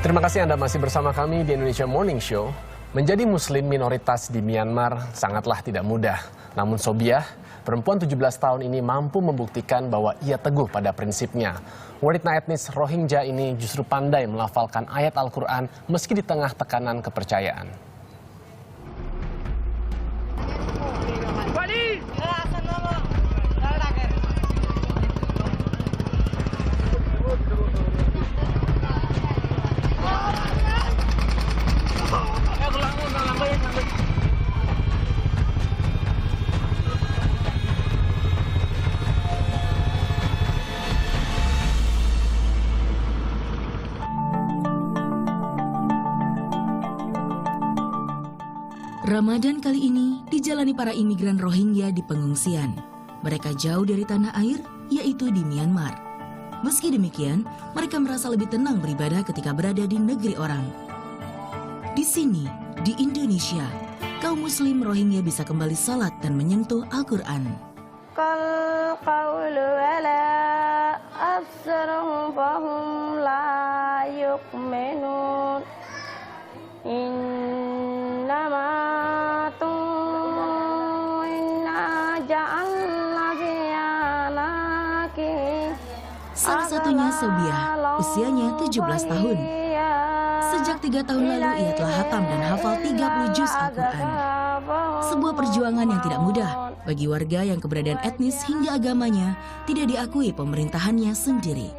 Terima kasih Anda masih bersama kami di Indonesia Morning Show. Menjadi muslim minoritas di Myanmar sangatlah tidak mudah. Namun Sobiah, perempuan 17 tahun ini mampu membuktikan bahwa ia teguh pada prinsipnya. Wanita etnis Rohingya ini justru pandai melafalkan ayat Al-Quran meski di tengah tekanan kepercayaan. Ramadan kali ini dijalani para imigran Rohingya di pengungsian. Mereka jauh dari tanah air, yaitu di Myanmar. Meski demikian, mereka merasa lebih tenang beribadah ketika berada di negeri orang. Di sini, di Indonesia, kaum muslim Rohingya bisa kembali salat dan menyentuh Al-Quran. Salah satunya Sobiah, usianya 17 tahun. Sejak 3 tahun lalu ia telah hatam dan hafal 30 juz Al-Quran. Sebuah perjuangan yang tidak mudah bagi warga yang keberadaan etnis hingga agamanya tidak diakui pemerintahannya sendiri.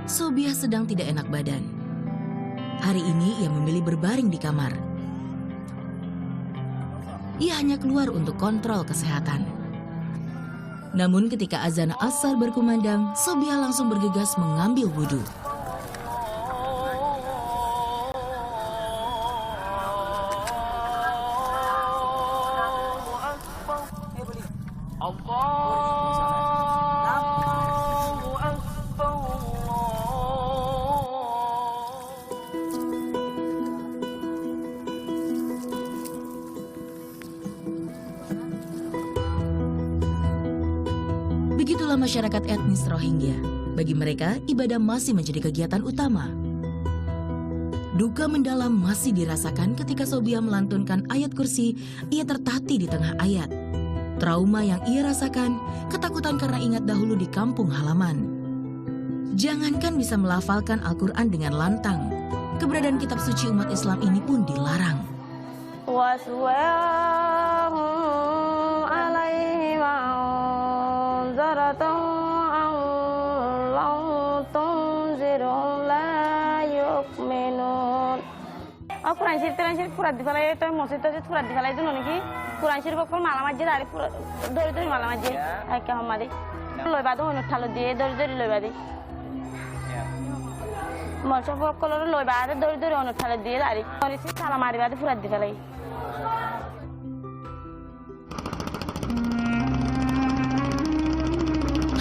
Sobiah sedang tidak enak badan. Hari ini ia memilih berbaring di kamar. Ia hanya keluar untuk kontrol kesehatan. Namun ketika azan asar berkumandang, Sobiah langsung bergegas mengambil wudhu. Begitulah masyarakat etnis Rohingya. Bagi mereka, ibadah masih menjadi kegiatan utama. Duka mendalam masih dirasakan ketika Sobiah melantunkan ayat kursi, ia tertatih di tengah ayat. Trauma yang ia rasakan, ketakutan karena ingat dahulu di kampung halaman. Jangankan bisa melafalkan Al-Quran dengan lantang, keberadaan kitab suci umat Islam ini pun dilarang. Quran Syarif furat di falai itu masjid itu furat di falai itu noniki Quran Syarif kok malam aja dari dari malam aja kayak Muhammad loy badu ono thalo die dari loy badi masya Allah kalau loy badu dari ono thalo die dari ini sih salah mari badu furat di falai.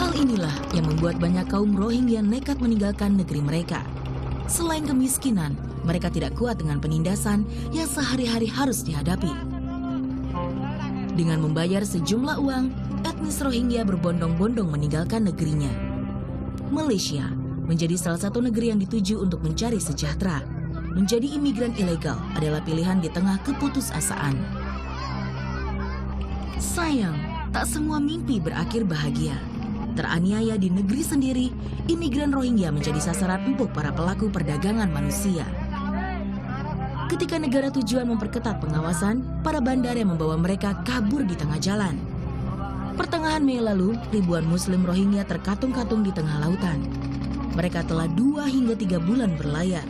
Hal inilah yang membuat banyak kaum Rohingya nekat meninggalkan negeri mereka. Selain kemiskinan, mereka tidak kuat dengan penindasan yang sehari-hari harus dihadapi. Dengan membayar sejumlah uang, etnis Rohingya berbondong-bondong meninggalkan negerinya. Malaysia menjadi salah satu negeri yang dituju untuk mencari sejahtera. Menjadi imigran ilegal adalah pilihan di tengah keputusasaan. Sayang, tak semua mimpi berakhir bahagia. Teraniaya di negeri sendiri, imigran Rohingya menjadi sasaran empuk para pelaku perdagangan manusia. Ketika negara tujuan memperketat pengawasan, para bandar yang membawa mereka kabur di tengah jalan. Pertengahan Mei lalu, ribuan muslim Rohingya terkatung-katung di tengah lautan. Mereka telah 2 hingga 3 bulan berlayar.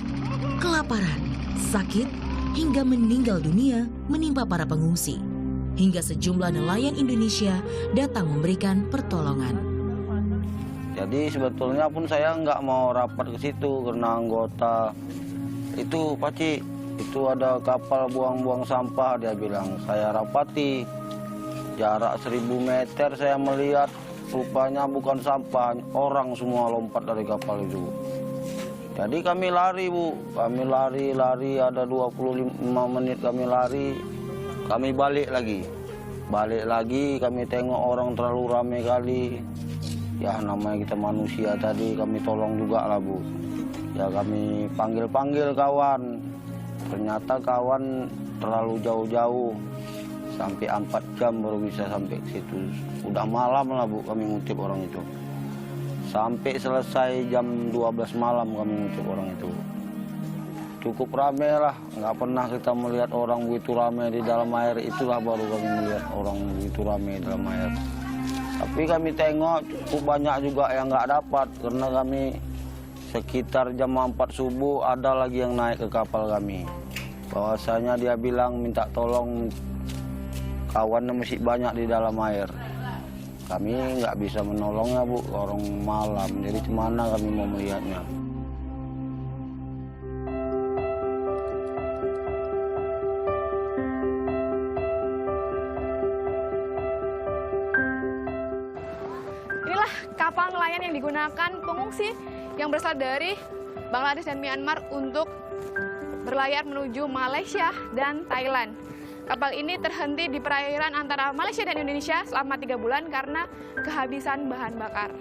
Kelaparan, sakit, hingga meninggal dunia menimpa para pengungsi. Hingga sejumlah nelayan Indonesia datang memberikan pertolongan. Jadi sebetulnya pun saya nggak mau rapat ke situ karena anggota itu Paci, itu ada kapal buang-buang sampah, dia bilang saya rapati. Jarak 1000 meter saya melihat rupanya bukan sampah, orang semua lompat dari kapal itu. Jadi kami lari, Bu. Kami lari, ada 25 menit kami lari. Kami balik lagi. Balik lagi, kami tengok orang terlalu ramai kali. Ya namanya kita manusia tadi, kami tolong juga lah, Bu. Ya kami panggil-panggil kawan. Ternyata kawan terlalu jauh-jauh. Sampai 4 jam baru bisa sampai ke situ. Udah malam lah, Bu, kami ngutip orang itu. Sampai selesai jam 12 malam kami ngutip orang itu. Cukup ramai lah, nggak pernah kita melihat orang begitu ramai di dalam air. Itulah baru kami melihat orang begitu ramai di dalam air. Tapi kami tengok cukup banyak juga yang nggak dapat. Karena kami sekitar jam 4 subuh ada lagi yang naik ke kapal kami. Bahwasanya dia bilang minta tolong, kawannya masih banyak di dalam air. Kami nggak bisa menolongnya, Bu, orang malam. Jadi kemana kami mau melihatnya? Inilah kapal nelayan yang digunakan pengungsi yang berasal dari Bangladesh dan Myanmar untuk berlayar menuju Malaysia dan Thailand. Kapal ini terhenti di perairan antara Malaysia dan Indonesia selama 3 bulan karena kehabisan bahan bakar.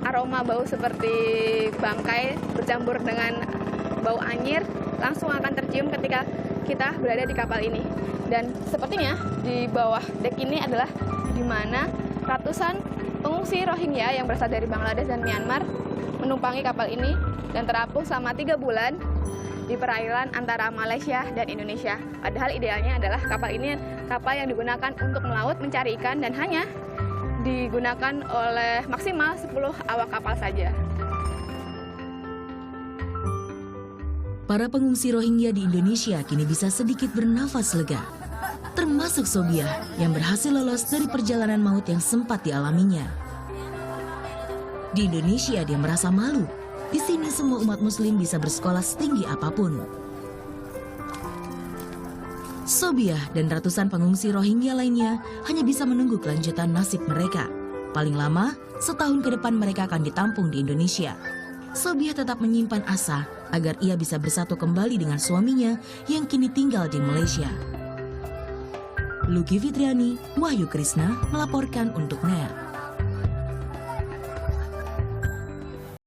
Aroma bau seperti bangkai bercampur dengan bau anyir langsung akan tercium ketika kita berada di kapal ini. Dan sepertinya di bawah dek ini adalah di mana ratusan pengungsi Rohingya yang berasal dari Bangladesh dan Myanmar menumpangi kapal ini dan terapung selama 3 bulan di perairan antara Malaysia dan Indonesia. Padahal idealnya adalah kapal ini kapal yang digunakan untuk melaut mencari ikan dan hanya digunakan oleh maksimal 10 awak kapal saja. Para pengungsi Rohingya di Indonesia kini bisa sedikit bernafas lega. Termasuk Sobiah yang berhasil lolos dari perjalanan maut yang sempat dialaminya. Di Indonesia dia merasa malu. Di sini semua umat muslim bisa bersekolah setinggi apapun. Sobiah dan ratusan pengungsi Rohingya lainnya hanya bisa menunggu kelanjutan nasib mereka. Paling lama, setahun ke depan mereka akan ditampung di Indonesia. Sobiah tetap menyimpan asa agar ia bisa bersatu kembali dengan suaminya yang kini tinggal di Malaysia. Luki Fitriani, Wahyu Krisna melaporkan untuk NER.